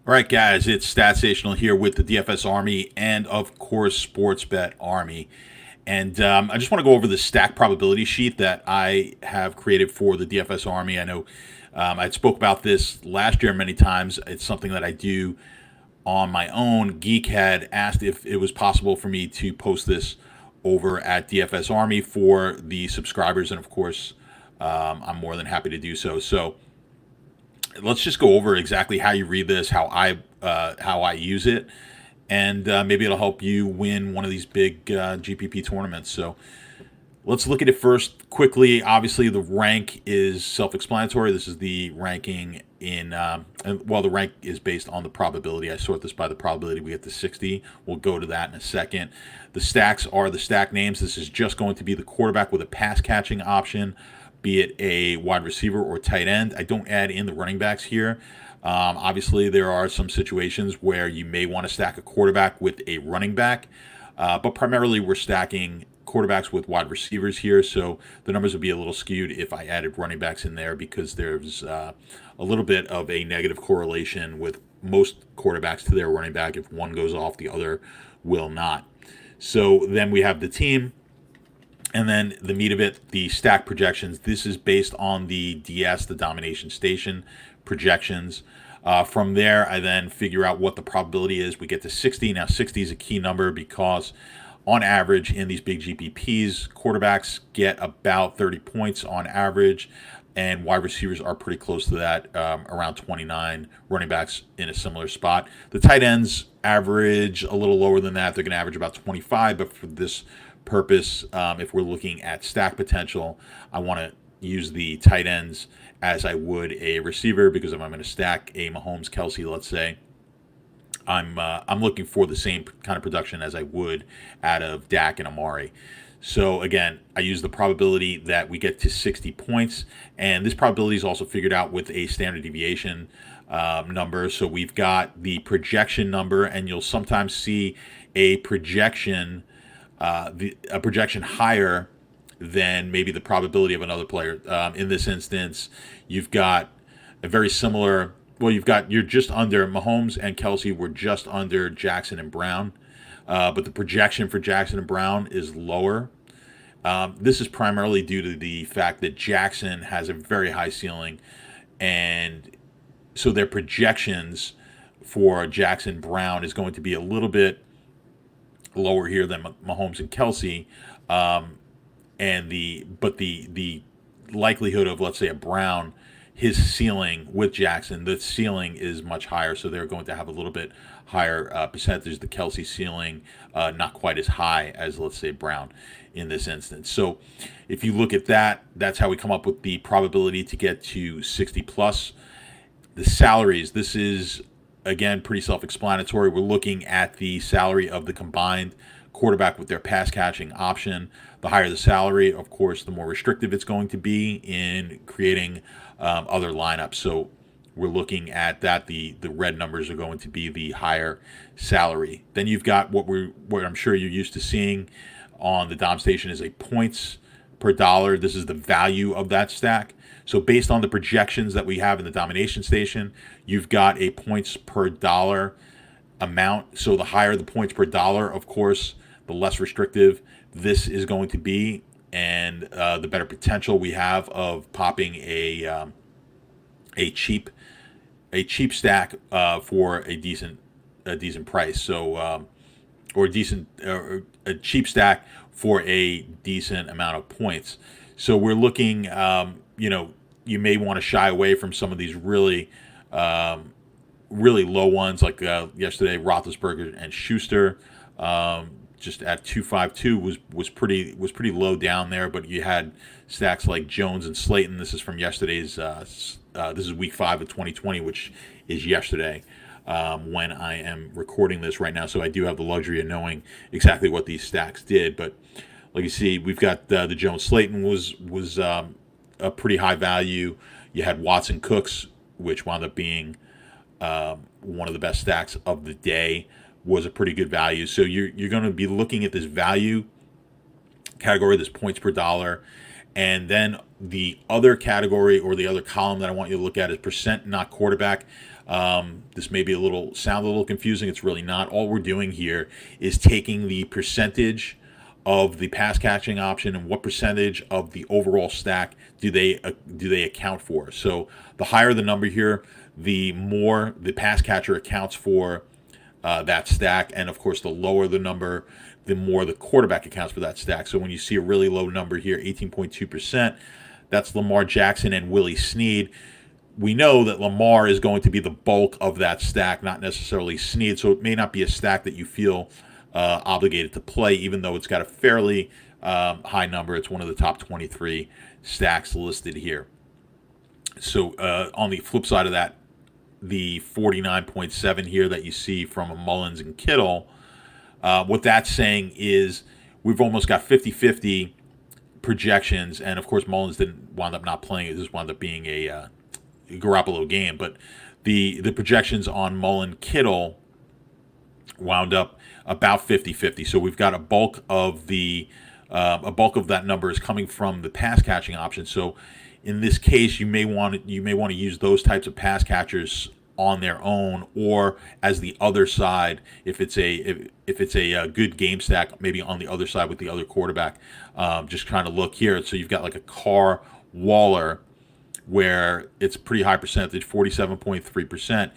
All right, guys, it's Statsational here with the DFS Army and, of course, Sportsbet Army. And I just want to go over the stack probability sheet that I have created for the DFS Army. I know I spoke about this last year many times. It's something that I do on my own. Geek had asked if it was possible for me to post this over at DFS Army for the subscribers, and of course, I'm more than happy to do so. So let's just go over exactly how you read this, how I use it, and maybe it'll help you win one of these big GPP tournaments. So let's look at it first quickly. Obviously, the rank is self-explanatory. This is the ranking the rank is based on the probability. I sort this by the probability. We get to 60. We'll go to that in a second. The stacks are the stack names. This is just going to be the quarterback with a pass catching option, be it a wide receiver or tight end. I don't add in the running backs here. Obviously, there are some situations where you may want to stack a quarterback with a running back, but primarily we're stacking quarterbacks with wide receivers here, so the numbers would be a little skewed if I added running backs in there because there's a little bit of a negative correlation with most quarterbacks to their running back. If one goes off, the other will not. So then we have the team. And then the meat of it, the stack projections. This is based on the DS, the domination station projections. From there, I then figure out what the probability is. We get to 60. Now, 60 is a key number because on average in these big GPPs, quarterbacks get about 30 points on average, and wide receivers are pretty close to that, around 29. Running backs in a similar spot. The tight ends average a little lower than that. They're going to average about 25, but for this purpose, if we're looking at stack potential, I want to use the tight ends as I would a receiver, because if I'm going to stack a Mahomes, Kelsey, let's say, I'm looking for the same kind of production as I would out of Dak and Amari. So again, I use the probability that we get to 60 points, and this probability is also figured out with a standard deviation number. So we've got the projection number, and you'll sometimes see a projection a projection higher than maybe the probability of another player. In this instance, you've got a very similar. Well, you're just under Mahomes and Kelsey were just under Jackson and Brown, but the projection for Jackson and Brown is lower. This is primarily due to the fact that Jackson has a very high ceiling, and so their projections for Jackson Brown is going to be a little bit lower here than Mahomes and Kelsey, and the likelihood of, let's say, a Brown, his ceiling with Jackson, the ceiling is much higher, so they're going to have a little bit higher percentage. The Kelsey ceiling not quite as high as, let's say, Brown in this instance. So if you look at that, that's how we come up with the probability to get to 60 plus. The salaries, this is again pretty self-explanatory. We're looking at the salary of the combined quarterback with their pass catching option. The higher the salary, of course, the more restrictive it's going to be in creating other lineups. So we're looking at that. The red numbers are going to be the higher salary. Then you've got what I'm sure you're used to seeing on the Dom station is a points per dollar. This is the value of that stack. So based on the projections that we have in the domination station, you've got a points per dollar amount. So the higher the points per dollar, of course, the less restrictive this is going to be, and the better potential we have of popping a cheap stack for a decent price. So or a cheap stack for a decent amount of points. So we're looking, you may want to shy away from some of these really low ones, like yesterday, Roethlisberger and Schuster. Just at 252 was pretty low down there, but you had stacks like Jones and Slayton. This is from yesterday's. This is week 5 of 2020, which is yesterday when I am recording this right now. So I do have the luxury of knowing exactly what these stacks did. But like you see, we've got the Jones Slayton was a pretty high value. You had Watson Cooks, which wound up being one of the best stacks of the day, was a pretty good value. So you're going to be looking at this value category, this points per dollar, And then the other category or the other column that I want you to look at is percent not quarterback. This may be sound a little confusing. It's really not. All we're doing here is taking the percentage of the pass catching option and what percentage of the overall stack do they account for. So the higher the number here, the more the pass catcher accounts for that stack, and of course the lower the number, the more the quarterback accounts for that stack. So when you see a really low number here, 18.2%, that's Lamar Jackson and Willie Snead. We know that Lamar is going to be the bulk of that stack, not necessarily Snead. So it may not be a stack that you feel obligated to play, even though it's got a fairly high number. It's one of the top 23 stacks listed here. So on the flip side of that, the 49.7 here that you see from Mullins and Kittle, what that's saying is we've almost got 50-50 projections. And of course, Mullins didn't wind up not playing. It just wound up being a Garoppolo game. But the projections on Mullen Kittle wound up about 50-50. So we've got a bulk of that number is coming from the pass catching option. So in this case, you may want to use those types of pass catchers on their own, or as the other side if it's a good game stack, maybe on the other side with the other quarterback. Just trying to look here. So you've got like a Carr Waller where it's pretty high percentage, 47.3%.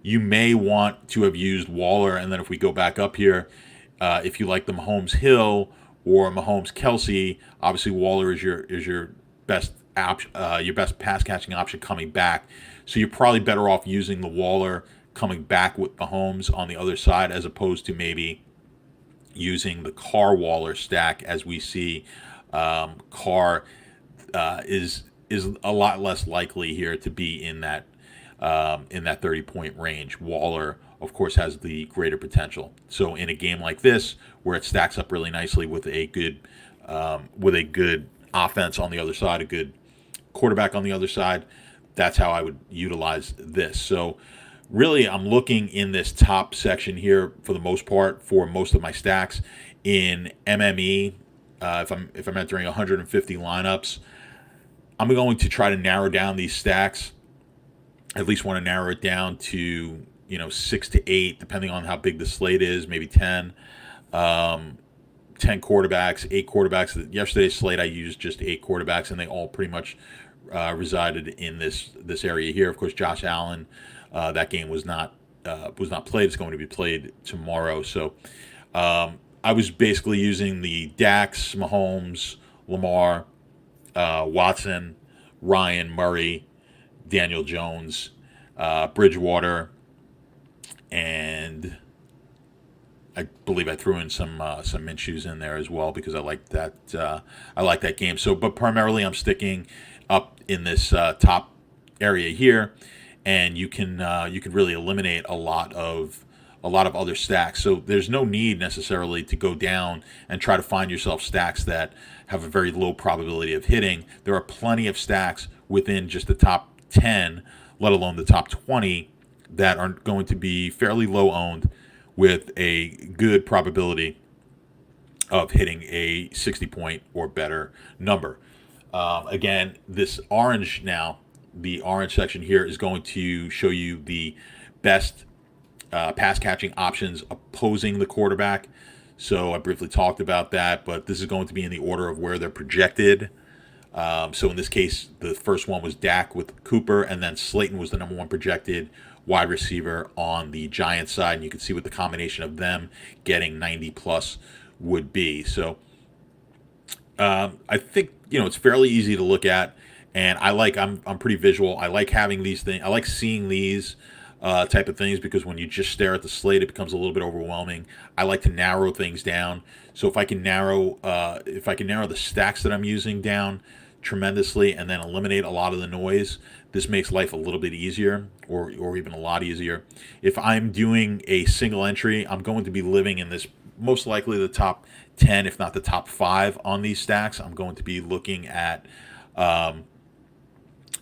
You may want to have used Waller, and then if we go back up here, if you like the Mahomes Hill or Mahomes Kelsey, obviously Waller is your best your best pass catching option coming back. So you're probably better off using the Waller coming back with Mahomes on the other side, as opposed to maybe using the Carr Waller stack, as we see Carr is a lot less likely here to be in that 30-point range. Waller, of course, has the greater potential. So in a game like this, where it stacks up really nicely with a good offense on the other side, a good quarterback on the other side, that's how I would utilize this. So really, I'm looking in this top section here for the most part for most of my stacks in MME. If I'm entering 150 lineups, I'm going to try to narrow down these stacks. At least want to narrow it down to 6 to 8, depending on how big the slate is. Maybe 10. 10 quarterbacks, 8 quarterbacks. Yesterday's slate, I used just 8 quarterbacks, and they all pretty much resided in this area here. Of course, Josh Allen, that game was not played. It's going to be played tomorrow. So I was basically using the Dax, Mahomes, Lamar, Watson, Ryan, Murray, Daniel Jones, Bridgewater, and I believe I threw in some Minshew's in there as well, because I like that game. So, but primarily I'm sticking up in this top area here, and you can really eliminate a lot of other stacks. So there's no need necessarily to go down and try to find yourself stacks that have a very low probability of hitting. There are plenty of stacks within just the top 10, let alone the top 20, that are going to be fairly low owned with a good probability of hitting a 60-point or better number. Again, this orange now, the orange section here is going to show you the best pass catching options opposing the quarterback. So I briefly talked about that, but this is going to be in the order of where they're projected. So in this case, the first one was Dak with Cooper, and then Slayton was the number 1 projected wide receiver on the Giants side. And you can see what the combination of them getting 90 plus would be. So I think, it's fairly easy to look at, and I'm pretty visual. I like having these things. I like seeing these type of things, because when you just stare at the slate, it becomes a little bit overwhelming. I like to narrow things down. So if I can narrow the stacks that I'm using down tremendously and then eliminate a lot of the noise, this makes life a little bit easier, or even a lot easier. If I'm doing a single entry, I'm going to be living in this, most likely the top 10, if not the top 5 on these stacks. I'm going to be looking at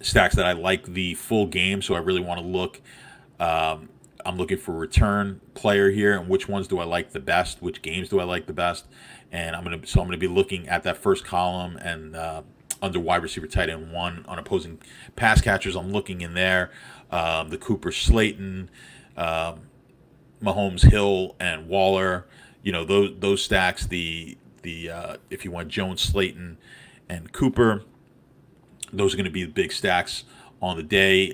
stacks that I like the full game, so I really want to look. I'm looking for return player here, and which ones do I like the best? Which games do I like the best? And I'm gonna be looking at that first column and under wide receiver, tight end one. On opposing pass catchers, I'm looking in there. The Cooper Slayton, Mahomes Hill, and Waller. Those stacks. The if you want Jones, Slayton, and Cooper, those are going to be the big stacks on the day.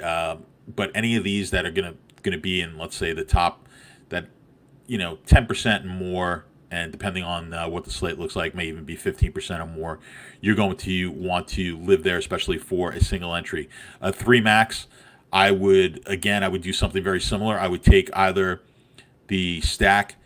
But any of these that are going to be in, let's say, the top, that 10% and more, and depending on what the slate looks like, may even be 15% or more, you're going to want to live there, especially for a single entry. Three max, I would do something very similar. I would take either the stack.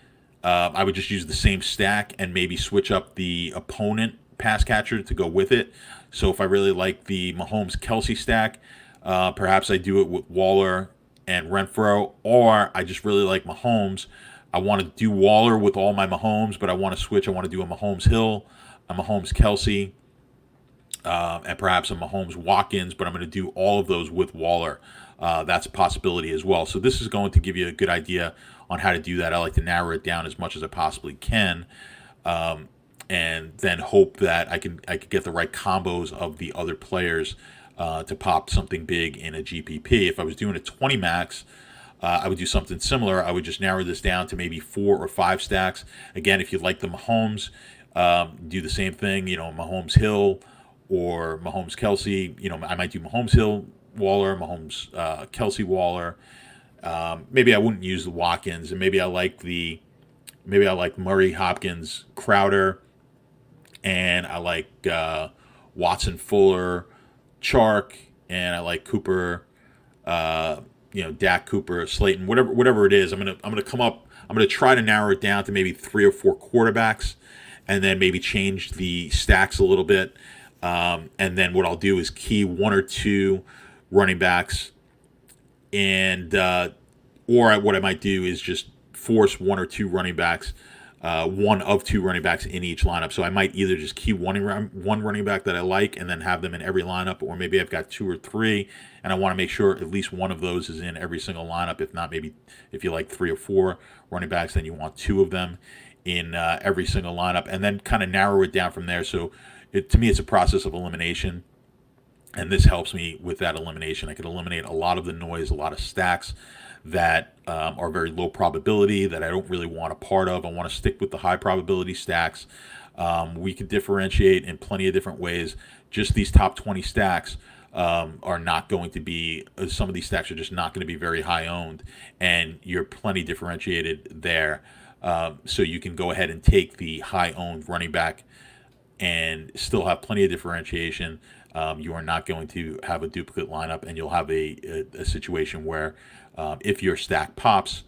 I would just use the same stack and maybe switch up the opponent pass catcher to go with it. So if I really like the Mahomes Kelsey stack, perhaps I do it with Waller and Renfro, or I just really like Mahomes. I want to do Waller with all my Mahomes, but I want to switch. I want to do a Mahomes Hill, a Mahomes Kelsey, and perhaps a Mahomes Watkins, but I'm going to do all of those with Waller. That's a possibility as well. So this is going to give you a good idea on how to do that. I like to narrow it down as much as I possibly can, and then hope that I could get the right combos of the other players to pop something big in a GPP. If I was doing a 20 max, I would do something similar. I would just narrow this down to maybe 4 or 5 stacks. Again, if you like the Mahomes, do the same thing. Mahomes Hill or Mahomes Kelsey. I might do Mahomes Hill Waller, Mahomes Kelsey Waller. Maybe I wouldn't use the Watkins, and maybe I like Murray, Hopkins, Crowder, and I like Watson, Fuller, Chark, and I like Cooper. Dak, Cooper, Slayton, whatever it is. I'm gonna try to narrow it down to maybe 3 or 4 quarterbacks, and then maybe change the stacks a little bit. And then what I'll do is key 1 or 2 running backs, and or what I might do is just force 1 or 2 running backs, one of 2 running backs in each lineup. So I might either just key one running back that I like and then have them in every lineup, or maybe I've got 2 or 3 and I want to make sure at least one of those is in every single lineup. If not, maybe if you like 3 or 4 running backs, then you want 2 of them in every single lineup, and then kind of narrow it down from there. So to me, it's a process of elimination, and this helps me with that elimination. I can eliminate a lot of the noise, a lot of stacks that are very low probability that I don't really want a part of. I want to stick with the high probability stacks. We can differentiate in plenty of different ways. Just these top 20 stacks are not going to be, some of these stacks are just not going to be very high owned, and you're plenty differentiated there. So you can go ahead and take the high owned running back and still have plenty of differentiation. You are not going to have a duplicate lineup, and you'll have a situation where if your stack pops,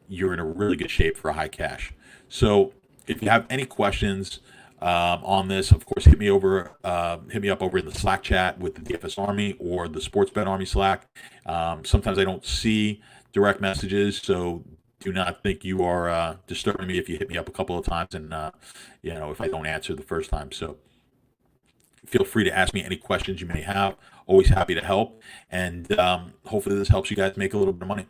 you're in a really good shape for a high cash. So if you have any questions on this, of course, hit me up over in the Slack chat with the DFS Army or the Sports Bet Army Slack. Sometimes I don't see direct messages, so do not think you are disturbing me if you hit me up a couple of times and if I don't answer the first time. So feel free to ask me any questions you may have. Always happy to help, and hopefully this helps you guys make a little bit of money.